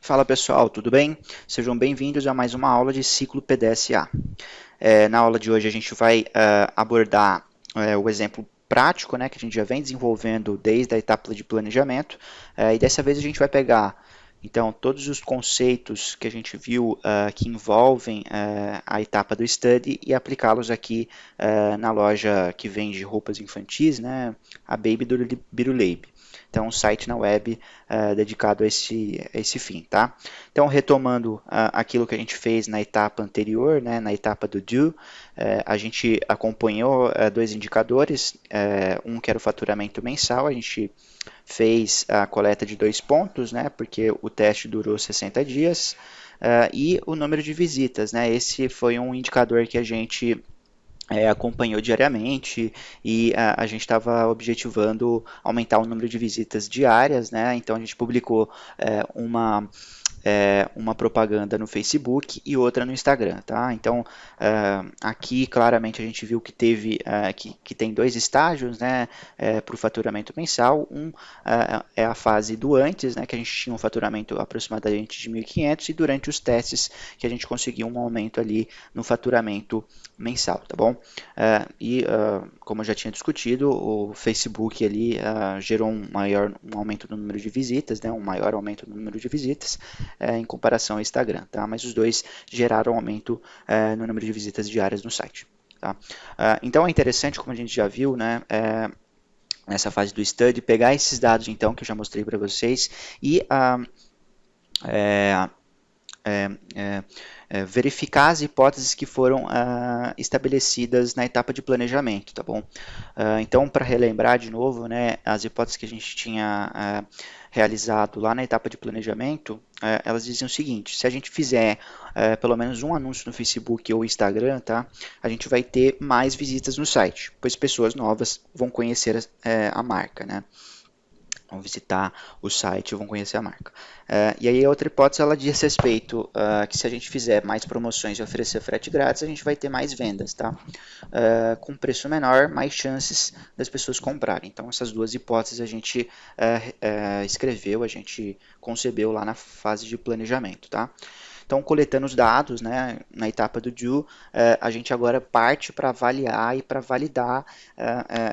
Fala pessoal, tudo bem? Sejam bem-vindos a mais uma aula de ciclo PDSA. Na aula de hoje a gente vai abordar o exemplo prático, né, que a gente já vem desenvolvendo desde a etapa de planejamento, e dessa vez a gente vai pegar então todos os conceitos que a gente viu que envolvem a etapa do study e aplicá-los aqui na loja que vende roupas infantis, né, a Baby Birulebe. Então, um site na web dedicado a esse fim, tá? Então, retomando aquilo que a gente fez na etapa anterior, né, na etapa do do, a gente acompanhou dois indicadores, um que era o faturamento mensal, a gente fez a coleta de 2 pontos, né, porque o teste durou 60 dias, e o número de visitas, né, esse foi um indicador que a gente acompanhou diariamente e a gente estava objetivando aumentar o número de visitas diárias, né? Então a gente publicou uma propaganda no Facebook e outra no Instagram, tá? Então aqui claramente a gente viu que teve que tem dois estágios, né, para o faturamento mensal. Um é a fase do antes, né, que a gente tinha um faturamento aproximadamente de 1.500 e durante os testes que a gente conseguiu um aumento ali no faturamento mensal, tá bom? Como eu já tinha discutido, o Facebook ali gerou um aumento no número de visitas, né, um maior aumento no número de visitas em comparação ao Instagram, tá? Mas os dois geraram aumento no número de visitas diárias no site. Tá? Então é interessante, como a gente já viu, né, nessa fase do study, pegar esses dados então que eu já mostrei para vocês e é, verificar as hipóteses que foram estabelecidas na etapa de planejamento, tá bom? Então, para relembrar de novo, né, as hipóteses que a gente tinha realizado lá na etapa de planejamento, elas diziam o seguinte: se a gente fizer pelo menos um anúncio no Facebook ou Instagram, tá, a gente vai ter mais visitas no site, pois pessoas novas vão conhecer a marca, né? Vão visitar o site e vão conhecer a marca. E aí a outra hipótese ela diz respeito que se a gente fizer mais promoções e oferecer frete grátis, a gente vai ter mais vendas, tá? Com preço menor, mais chances das pessoas comprarem. Então essas duas hipóteses a gente escreveu, a gente concebeu lá na fase de planejamento, tá? Então, coletando os dados, né, na etapa do do, a gente agora parte para avaliar e para validar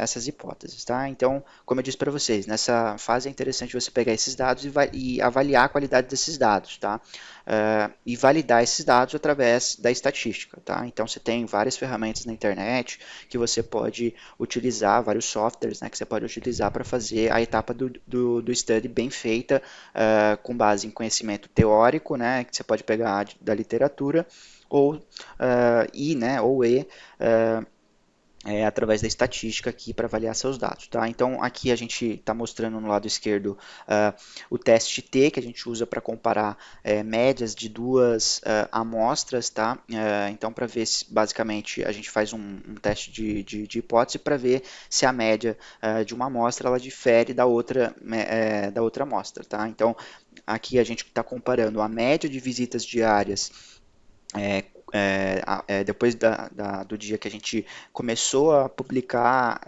essas hipóteses, tá? Então, como eu disse para vocês, nessa fase é interessante você pegar esses dados e avaliar a qualidade desses dados, tá? E validar esses dados através da estatística, tá? Então, você tem várias ferramentas na internet que você pode utilizar, vários softwares, né, que você pode utilizar para fazer a etapa do study bem feita, com base em conhecimento teórico, né, que você pode pegar da literatura, ou né, através da estatística aqui para avaliar seus dados, tá? Então aqui a gente está mostrando no lado esquerdo o teste T que a gente usa para comparar médias de duas amostras, tá? Então para ver se basicamente a gente faz um teste de hipótese para ver se a média de uma amostra ela difere da outra amostra, tá? Então aqui a gente está comparando a média de visitas diárias depois do dia que a gente começou a publicar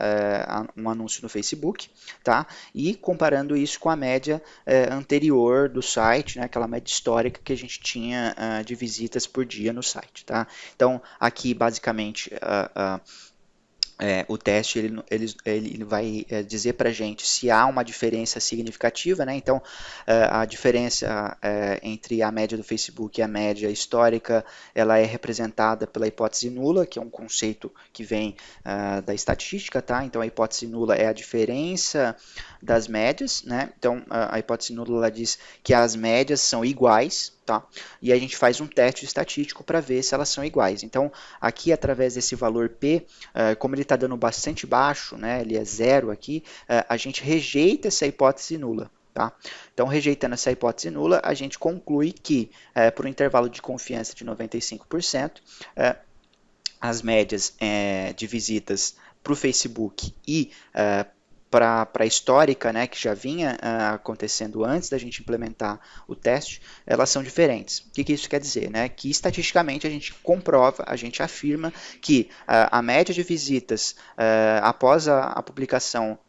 um anúncio no Facebook, tá? E comparando isso com a média anterior do site, né? Aquela média histórica que a gente tinha de visitas por dia no site, tá? Então, aqui basicamente o teste ele vai dizer para a gente se há uma diferença significativa, né? Então a diferença entre a média do Facebook e a média histórica ela é representada pela hipótese nula, que é um conceito que vem da estatística, tá? Então a hipótese nula é a diferença das médias, né? Então a hipótese nula ela diz que as médias são iguais, tá? E a gente faz um teste estatístico para ver se elas são iguais. Então aqui através desse valor P, como ele está dando bastante baixo, né, ele é zero aqui, a gente rejeita essa hipótese nula. Tá? Então, rejeitando essa hipótese nula, a gente conclui que, por um intervalo de confiança de 95%, as médias de visitas para o Facebook e para a histórica, né, que já vinha acontecendo antes da gente implementar o teste, elas são diferentes. O que isso quer dizer? Né? Que estatisticamente a gente comprova, a gente afirma que a média de visitas após a publicação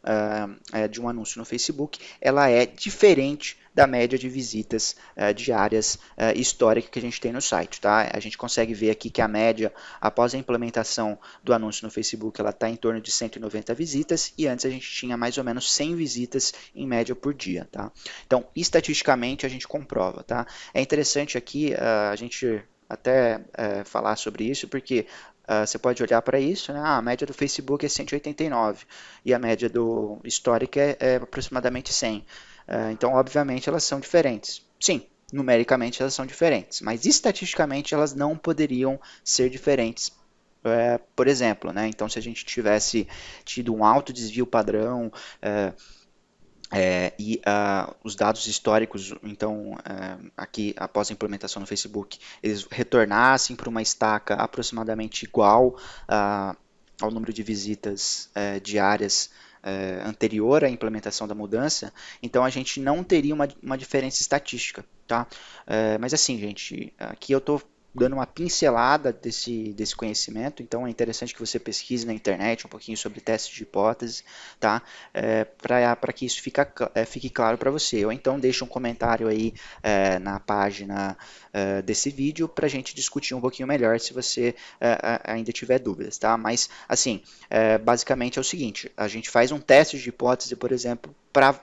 de um anúncio no Facebook, ela é diferente da média de visitas diárias histórica que a gente tem no site. Tá? A gente consegue ver aqui que a média, após a implementação do anúncio no Facebook, ela está em torno de 190 visitas, e antes a gente tinha mais ou menos 100 visitas em média por dia. Tá? Então, estatisticamente, a gente comprova. Tá? É interessante aqui a gente até falar sobre isso, porque você pode olhar para isso, né? A média do Facebook é 189 e a média do histórico é aproximadamente 100. Então, obviamente, elas são diferentes. Sim, numericamente elas são diferentes, mas estatisticamente elas não poderiam ser diferentes. Por exemplo, né? Então, se a gente tivesse tido um alto desvio padrão, e os dados históricos, então, aqui após a implementação no Facebook, eles retornassem para uma estaca aproximadamente igual ao número de visitas diárias anterior à implementação da mudança, então a gente não teria uma diferença estatística. Tá? Mas assim, gente, aqui eu estou dando uma pincelada desse conhecimento, então é interessante que você pesquise na internet um pouquinho sobre testes de hipótese, tá? Para que isso fique claro para você. Ou então deixe um comentário aí na página desse vídeo para a gente discutir um pouquinho melhor se você ainda tiver dúvidas, tá? Mas, assim, basicamente é o seguinte, a gente faz um teste de hipótese, por exemplo, para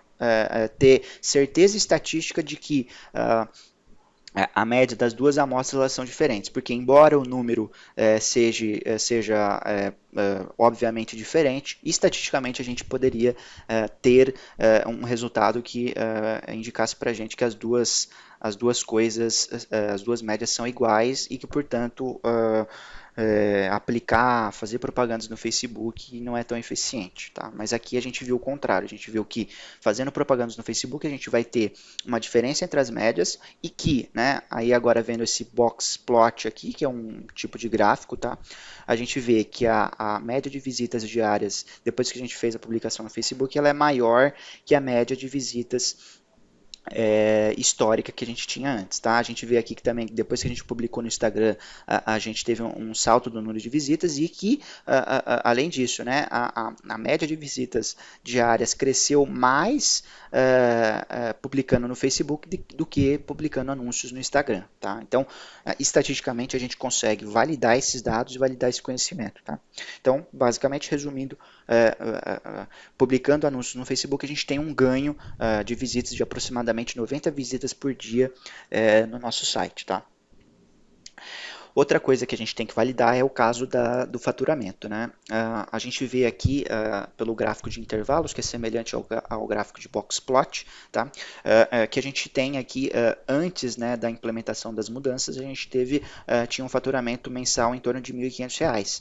ter certeza estatística de que a média das duas amostras elas são diferentes, porque embora o número seja obviamente diferente, estatisticamente a gente poderia ter um resultado que indicasse para a gente que as duas coisas, as duas médias são iguais e que, portanto, fazer propagandas no Facebook não é tão eficiente, tá? Mas aqui a gente viu o contrário, a gente viu que fazendo propagandas no Facebook a gente vai ter uma diferença entre as médias e que, né, aí agora vendo esse box plot aqui, que é um tipo de gráfico, tá? A gente vê que a média de visitas diárias, depois que a gente fez a publicação no Facebook, ela é maior que a média de visitas histórica que a gente tinha antes, tá? A gente vê aqui que também, depois que a gente publicou no Instagram, a gente teve um salto do número de visitas e que, além disso, né, a média de visitas diárias cresceu mais publicando no Facebook do que publicando anúncios no Instagram, tá? Então, estatisticamente, a gente consegue validar esses dados e validar esse conhecimento, tá? Então, basicamente, resumindo, publicando anúncios no Facebook, a gente tem um ganho de visitas de aproximadamente 90 visitas por dia no nosso site, tá? Outra coisa que a gente tem que validar é o caso do faturamento, né? A gente vê aqui pelo gráfico de intervalos, que é semelhante ao gráfico de box plot, tá? Que a gente tem aqui, antes, né, da implementação das mudanças, a gente tinha um faturamento mensal em torno de R$ 1.500.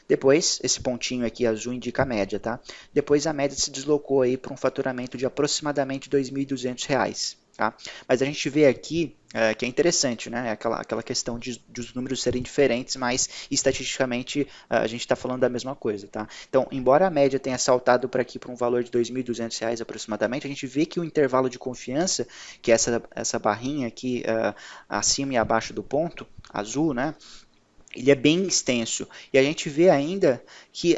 Depois, esse pontinho aqui azul indica a média, tá? Depois a média se deslocou aí para um faturamento de aproximadamente R$ 2.200, tá? Mas a gente vê aqui que é interessante, né? Aquela questão de os números serem diferentes, mas estatisticamente a gente está falando da mesma coisa, tá? Então, embora a média tenha saltado para aqui para um valor de R$ 2.200 aproximadamente, a gente vê que o intervalo de confiança, que é essa barrinha aqui acima e abaixo do ponto azul, né? Ele é bem extenso e a gente vê ainda que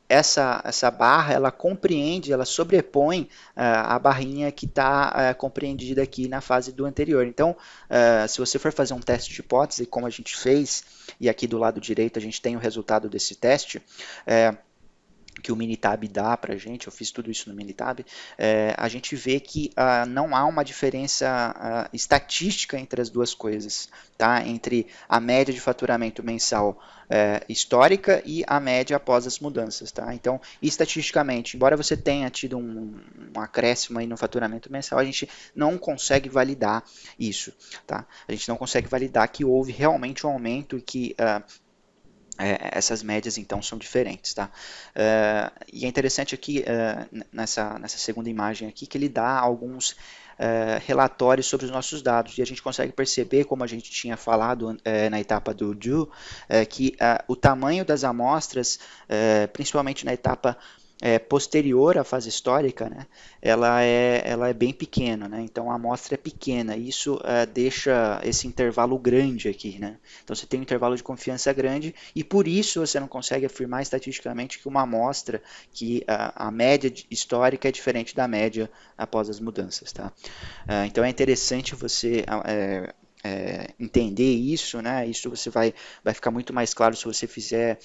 essa barra ela compreende, ela sobrepõe a barrinha que está compreendida aqui na fase do anterior. Então, se você for fazer um teste de hipótese, como a gente fez, e aqui do lado direito a gente tem o resultado desse teste, que o Minitab dá para a gente, eu fiz tudo isso no Minitab, a gente vê que não há uma diferença estatística entre as duas coisas, tá? Entre a média de faturamento mensal histórica e a média após as mudanças. Tá? Então, estatisticamente, embora você tenha tido um acréscimo aí no faturamento mensal, a gente não consegue validar isso. Tá? A gente não consegue validar que houve realmente um aumento e que essas médias então são diferentes, tá? E é interessante aqui nessa segunda imagem aqui que ele dá alguns relatórios sobre os nossos dados e a gente consegue perceber, como a gente tinha falado na etapa do do, que o tamanho das amostras, principalmente na etapa posterior à fase histórica, né, ela é bem pequena, né, então a amostra é pequena, isso deixa esse intervalo grande aqui, né, então você tem um intervalo de confiança grande e por isso você não consegue afirmar estatisticamente que uma amostra, que a média histórica é diferente da média após as mudanças, tá? Então é interessante você entender isso, né? Isso você vai ficar muito mais claro se você fizer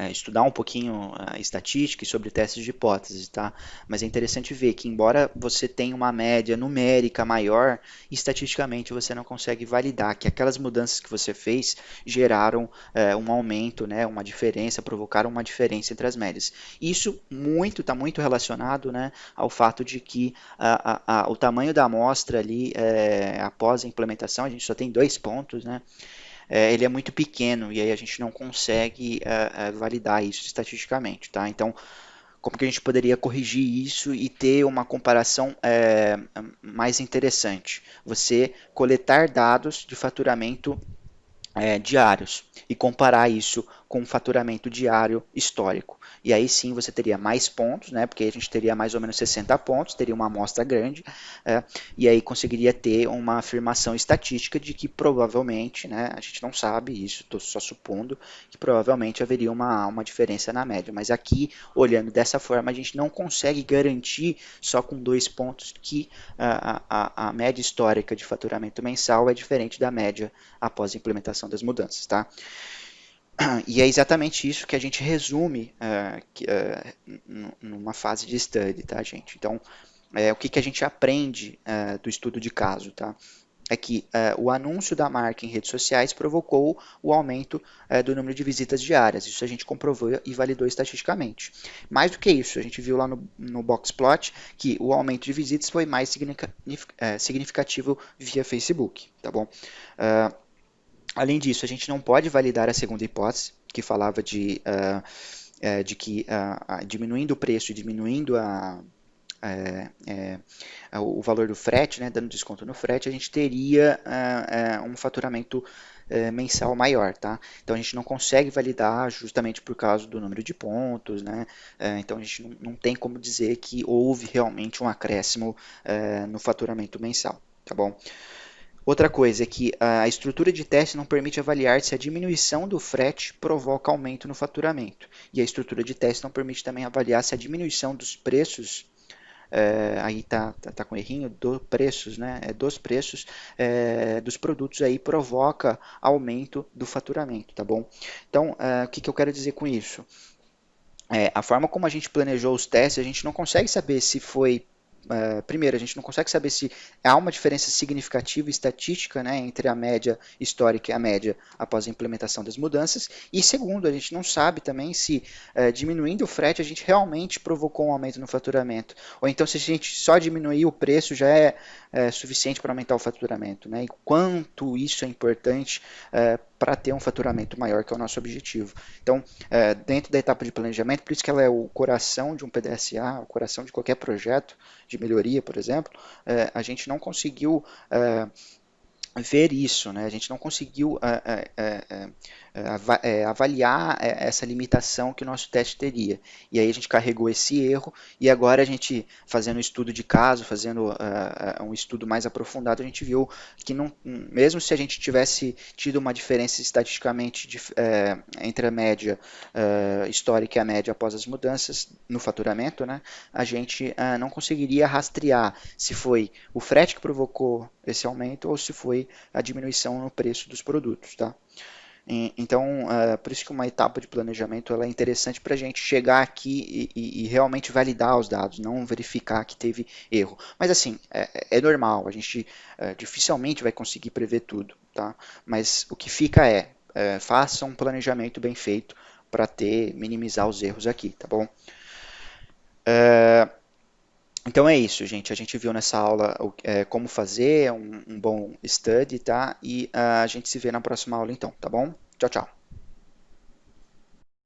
estudar um pouquinho a estatística e sobre testes de hipóteses, tá? Mas é interessante ver que, embora você tenha uma média numérica maior, estatisticamente você não consegue validar que aquelas mudanças que você fez geraram um aumento, né, uma diferença, provocaram uma diferença entre as médias. Isso está muito relacionado, né, ao fato de que o tamanho da amostra ali, após a implementação, a gente só tem 2 pontos, né? Ele é muito pequeno e aí a gente não consegue validar isso estatisticamente, tá? Então, como que a gente poderia corrigir isso e ter uma comparação mais interessante? Você coletar dados de faturamento diários e comparar isso com o faturamento diário histórico. E aí sim você teria mais pontos, né, porque a gente teria mais ou menos 60 pontos, teria uma amostra grande, e aí conseguiria ter uma afirmação estatística de que provavelmente, né, a gente não sabe isso, estou só supondo, que provavelmente haveria uma diferença na média. Mas aqui, olhando dessa forma, a gente não consegue garantir só com 2 pontos que a média histórica de faturamento mensal é diferente da média após a implementação das mudanças, tá? E é exatamente isso que a gente resume numa fase de study, tá, gente? Então, o que a gente aprende do estudo de caso, tá? É que o anúncio da marca em redes sociais provocou o aumento do número de visitas diárias. Isso a gente comprovou e validou estatisticamente. Mais do que isso, a gente viu lá no Boxplot que o aumento de visitas foi mais significativo via Facebook, tá bom? Além disso, a gente não pode validar a segunda hipótese, que falava de que diminuindo o preço e diminuindo o valor do frete, né, dando desconto no frete, a gente teria um faturamento mensal maior, tá? Então a gente não consegue validar justamente por causa do número de pontos, né? Então a gente não tem como dizer que houve realmente um acréscimo no faturamento mensal, tá bom? Outra coisa é que a estrutura de teste não permite avaliar se a diminuição do frete provoca aumento no faturamento. E a estrutura de teste não permite também avaliar se a diminuição dos preços, aí tá com errinho, preços, né? Dos preços dos produtos aí provoca aumento do faturamento, tá bom? Então, o que eu quero dizer com isso? A forma como a gente planejou os testes, a gente não consegue saber se foi primeiro, a gente não consegue saber se há uma diferença significativa estatística, né, entre a média histórica e a média após a implementação das mudanças. E segundo, a gente não sabe também se diminuindo o frete a gente realmente provocou um aumento no faturamento. Ou então se a gente só diminuir o preço já é suficiente para aumentar o faturamento. Né, e quanto isso é importante para ter um faturamento maior, que é o nosso objetivo. Então, dentro da etapa de planejamento, por isso que ela é o coração de um PDSA, o coração de qualquer projeto de melhoria, por exemplo, a gente não conseguiu ver isso, né? A gente não conseguiu avaliar essa limitação que o nosso teste teria. E aí a gente carregou esse erro e agora a gente, fazendo um estudo de caso, fazendo um estudo mais aprofundado, a gente viu que não, mesmo se a gente tivesse tido uma diferença estatisticamente entre a média histórica e a média após as mudanças no faturamento, né, a gente não conseguiria rastrear se foi o frete que provocou esse aumento ou se foi a diminuição no preço dos produtos, tá? Então, por isso que uma etapa de planejamento ela é interessante para a gente chegar aqui e realmente validar os dados, não verificar que teve erro. Mas assim, é normal, a gente dificilmente vai conseguir prever tudo, tá? Mas o que fica faça um planejamento bem feito para minimizar os erros aqui, tá bom? Então é isso, gente. A gente viu nessa aula como fazer um bom study, tá? E a gente se vê na próxima aula então, tá bom? Tchau, tchau.